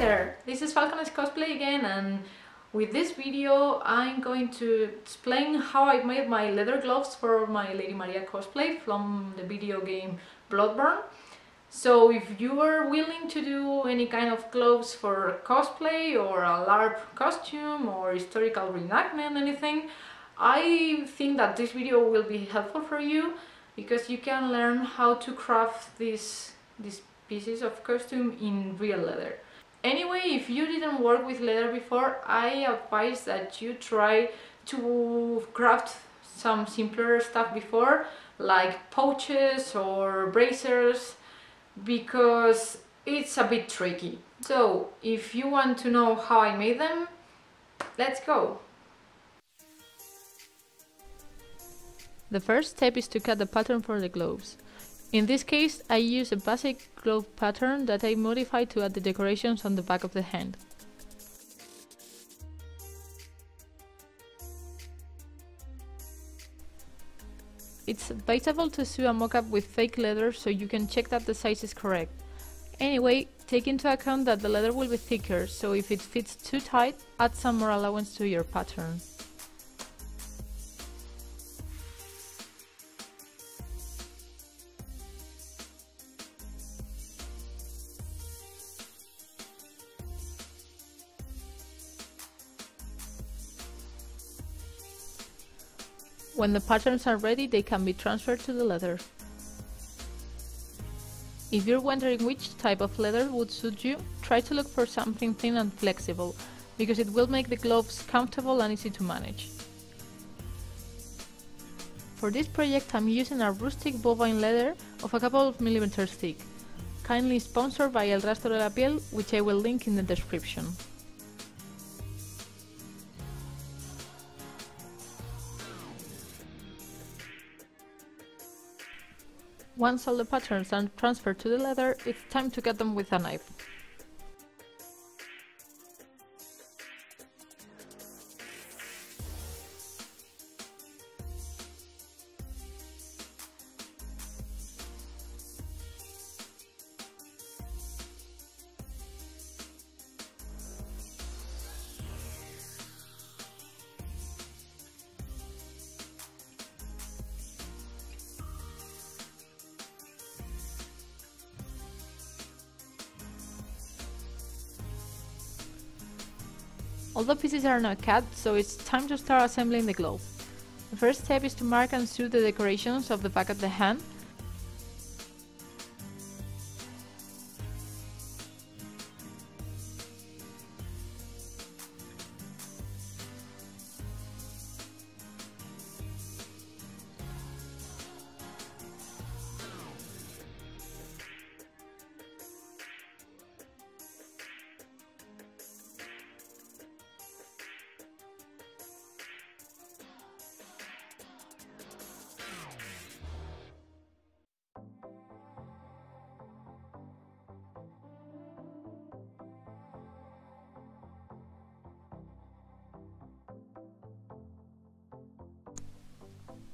there, this is Falcon's cosplay again, and with this video I'm going to explain how I made my leather gloves for my Lady Maria cosplay from the video game Bloodborne. So if you are willing to do any kind of gloves for cosplay or a LARP costume or historical reenactment, anything, I think that this video will be helpful for you because you can learn how to craft these pieces of costume in real leather. Anyway, if you didn't work with leather before, I advise that you try to craft some simpler stuff before, like pouches or bracers, because it's a bit tricky. So if you want to know how I made them, let's go! The first step is to cut the pattern for the gloves. In this case, I use a basic glove pattern that I modified to add the decorations on the back of the hand. It's advisable to sew a mock-up with fake leather so you can check that the size is correct. Anyway, take into account that the leather will be thicker, so if it fits too tight, add some more allowance to your pattern. When the patterns are ready, they can be transferred to the leather. If you're wondering which type of leather would suit you, try to look for something thin and flexible, because it will make the gloves comfortable and easy to manage. For this project I'm using a rustic bovine leather of a couple of millimeters thick, kindly sponsored by El Rastro de la Piel, which I will link in the description. Once all the patterns are transferred to the leather, it's time to cut them with a knife. All the pieces are now cut, so it's time to start assembling the glove. The first step is to mark and sew the decorations of the back of the hand.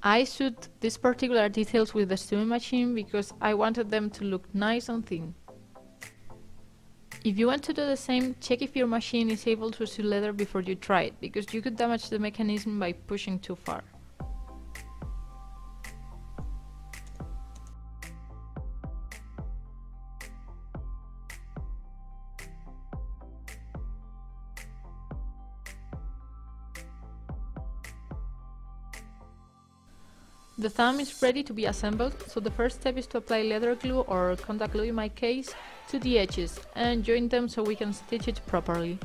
I sewed these particular details with the sewing machine because I wanted them to look nice and thin. If you want to do the same, check if your machine is able to sew leather before you try it, because you could damage the mechanism by pushing too far. The thumb is ready to be assembled, so the first step is to apply leather glue, or contact glue in my case, to the edges and join them so we can stitch it properly.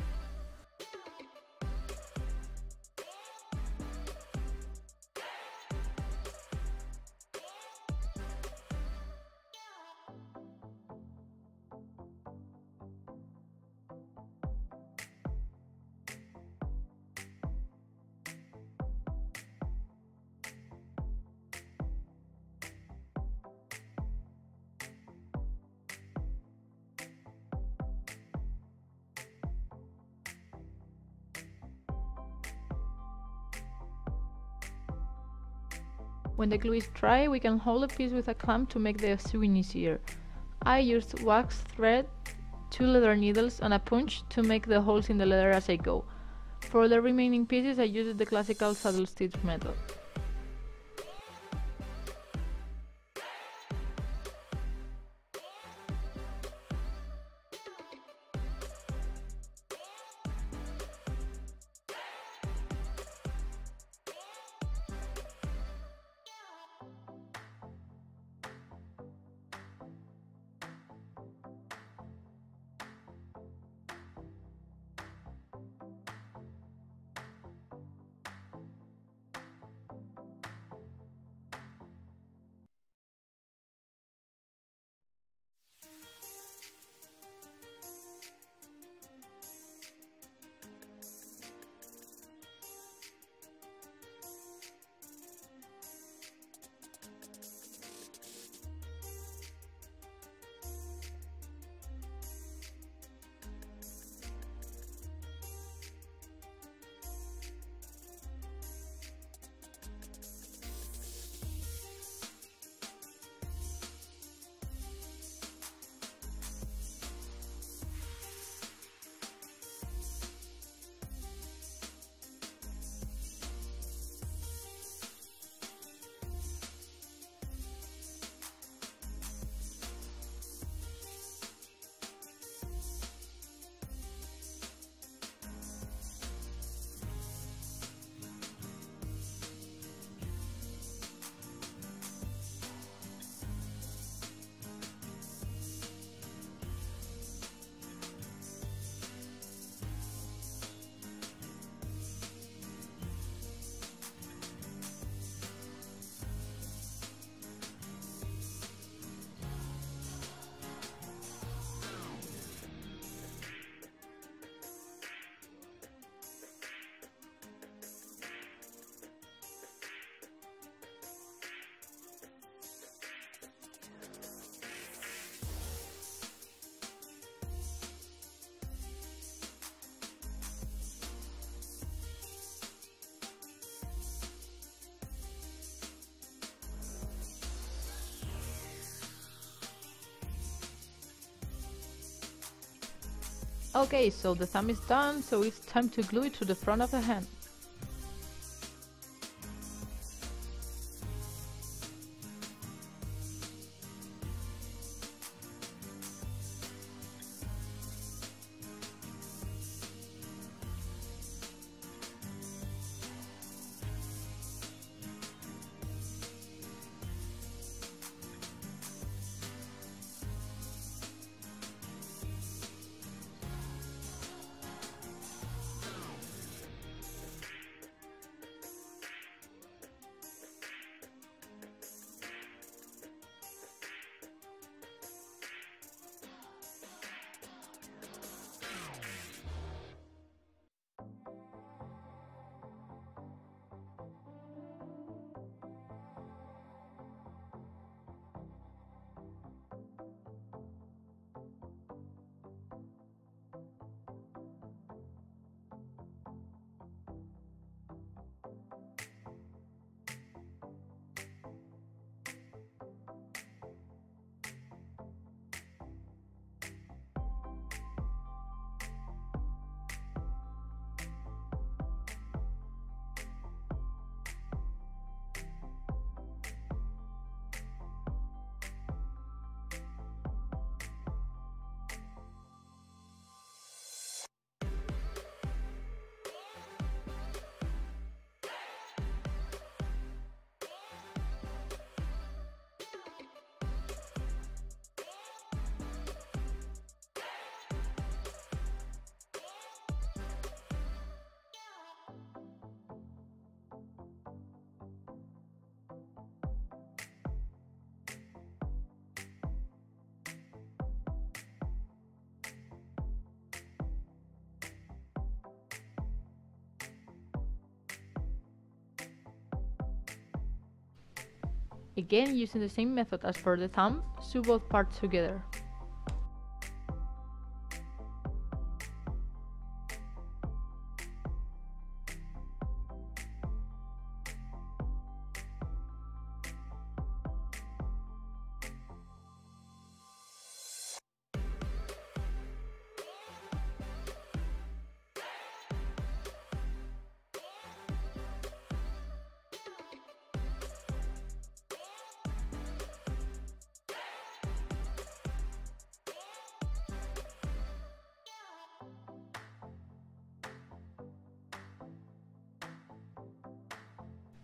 When the glue is dry, we can hold the piece with a clamp to make the sewing easier. I used wax thread 2 leather needles and a punch to make the holes in the leather as I go. For the remaining pieces I used the classical saddle stitch method. Okay, so the thumb is done, so it's time to glue it to the front of the hand. Again, using the same method as for the thumb, sew both parts together.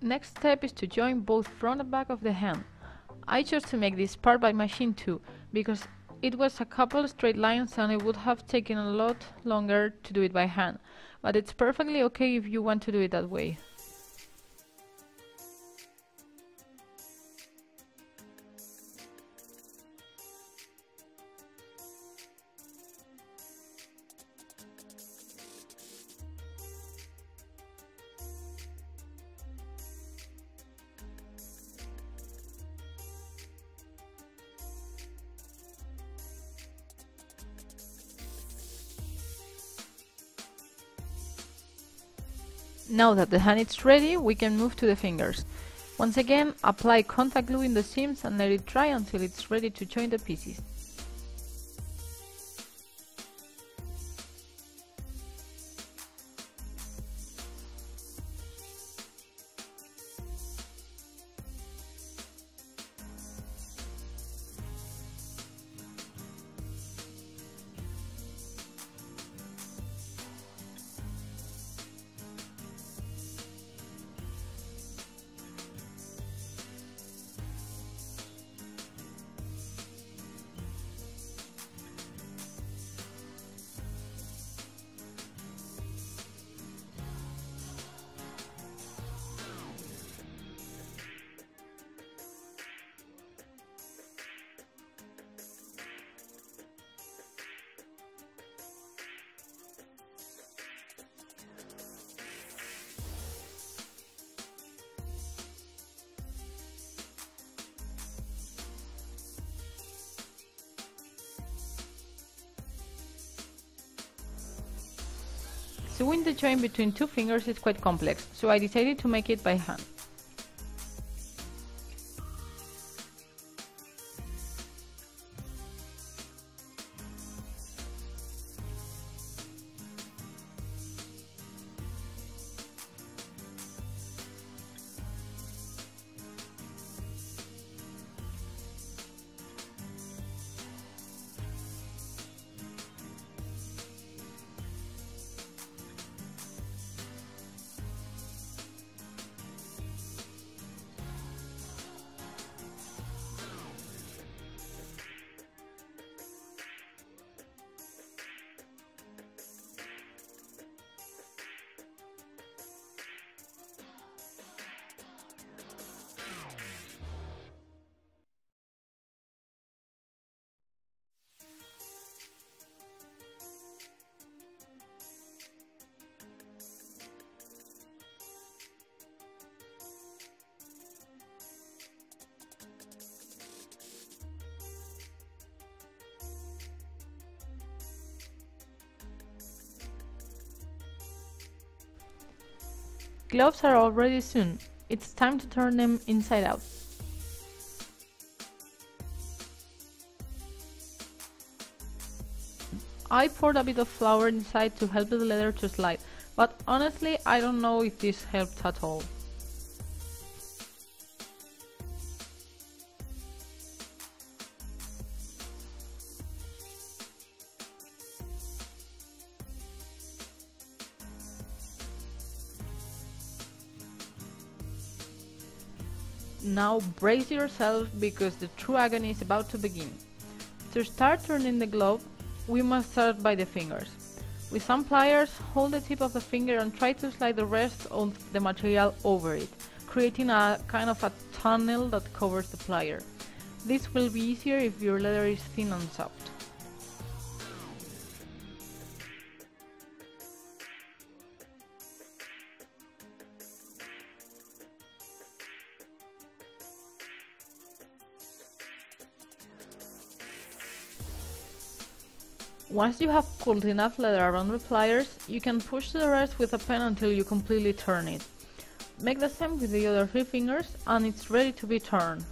Next step is to join both front and back of the hand. I chose to make this part by machine too, because it was a couple straight lines and it would have taken a lot longer to do it by hand, but it's perfectly okay if you want to do it that way. Now that the hand is ready, we can move to the fingers. Once again, apply contact glue in the seams and let it dry until it's ready to join the pieces. Sewing the joint between two fingers is quite complex, so I decided to make it by hand. Gloves are already sewn. It's time to turn them inside out. I poured a bit of flour inside to help the leather to slide, but honestly I don't know if this helped at all. Now brace yourself because the true agony is about to begin. To start turning the glove, we must start by the fingers. With some pliers, hold the tip of the finger and try to slide the rest of the material over it, creating a kind of a tunnel that covers the plier. This will be easier if your leather is thin and soft. Once you have pulled enough leather around the pliers, you can push the rest with a pen until you completely turn it. Make the same with the other 3 fingers and it's ready to be turned.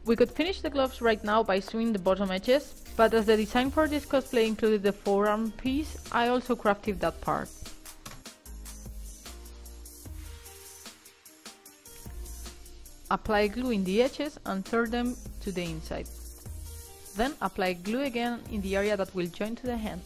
We could finish the gloves right now by sewing the bottom edges, but as the design for this cosplay included the forearm piece, I also crafted that part. Apply glue in the edges and turn them to the inside. Then apply glue again in the area that will join to the hand.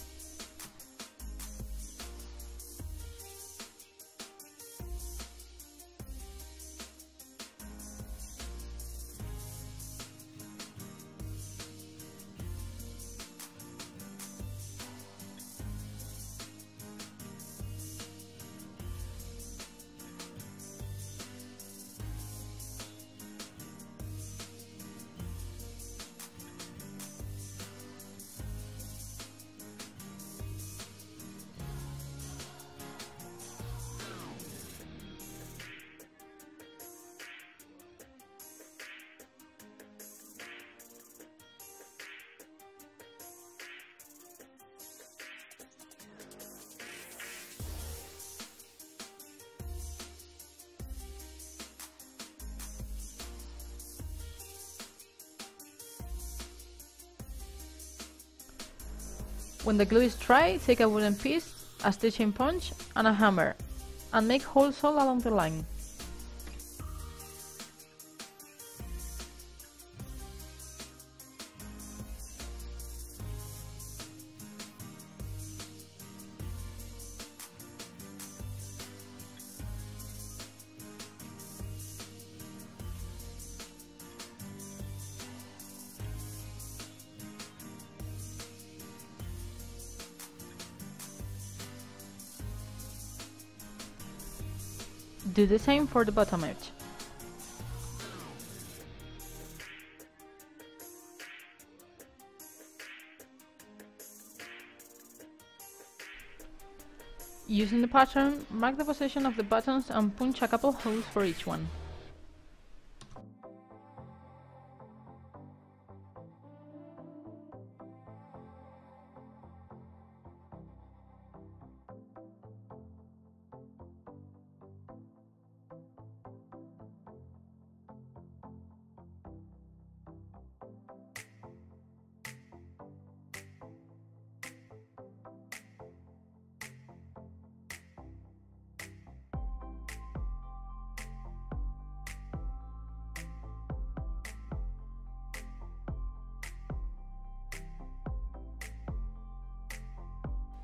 When the glue is dry, take a wooden piece, a stitching punch and a hammer, and make holes all along the line. Do the same for the bottom edge. Using the pattern, mark the position of the buttons and punch a couple holes for each one.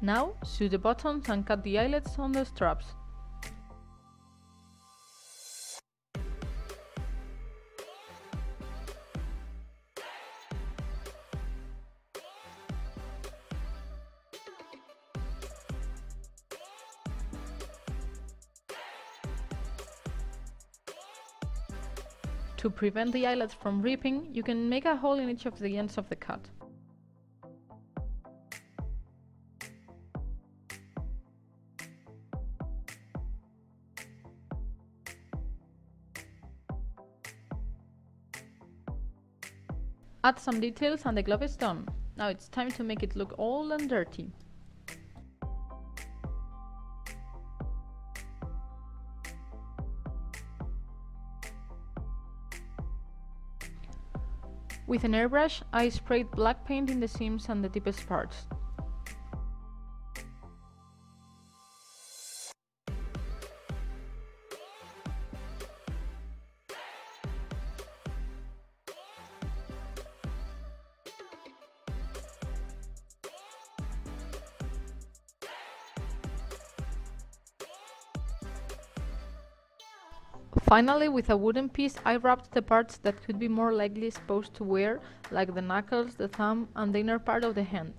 Now, sew the buttons and cut the eyelets on the straps. To prevent the eyelets from ripping, you can make a hole in each of the ends of the cut. Add some details and the glove is done. Now it's time to make it look old and dirty. With an airbrush, I sprayed black paint in the seams and the deepest parts. Finally, with a wooden piece, I wrapped the parts that could be more likely exposed to wear, like the knuckles, the thumb, and the inner part of the hand.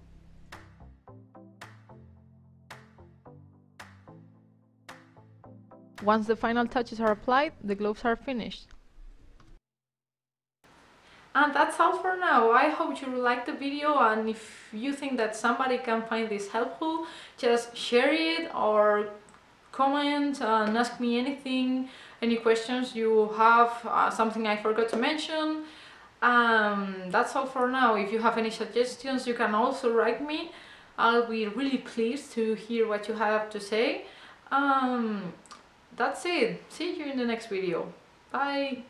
Once the final touches are applied, the gloves are finished. And that's all for now. I hope you liked the video, and if you think that somebody can find this helpful, just share it or comment and ask me anything, any questions you have, something I forgot to mention. That's all for now. If you have any suggestions, you can also write me. I'll be really pleased to hear what you have to say. That's it. See you in the next video. Bye.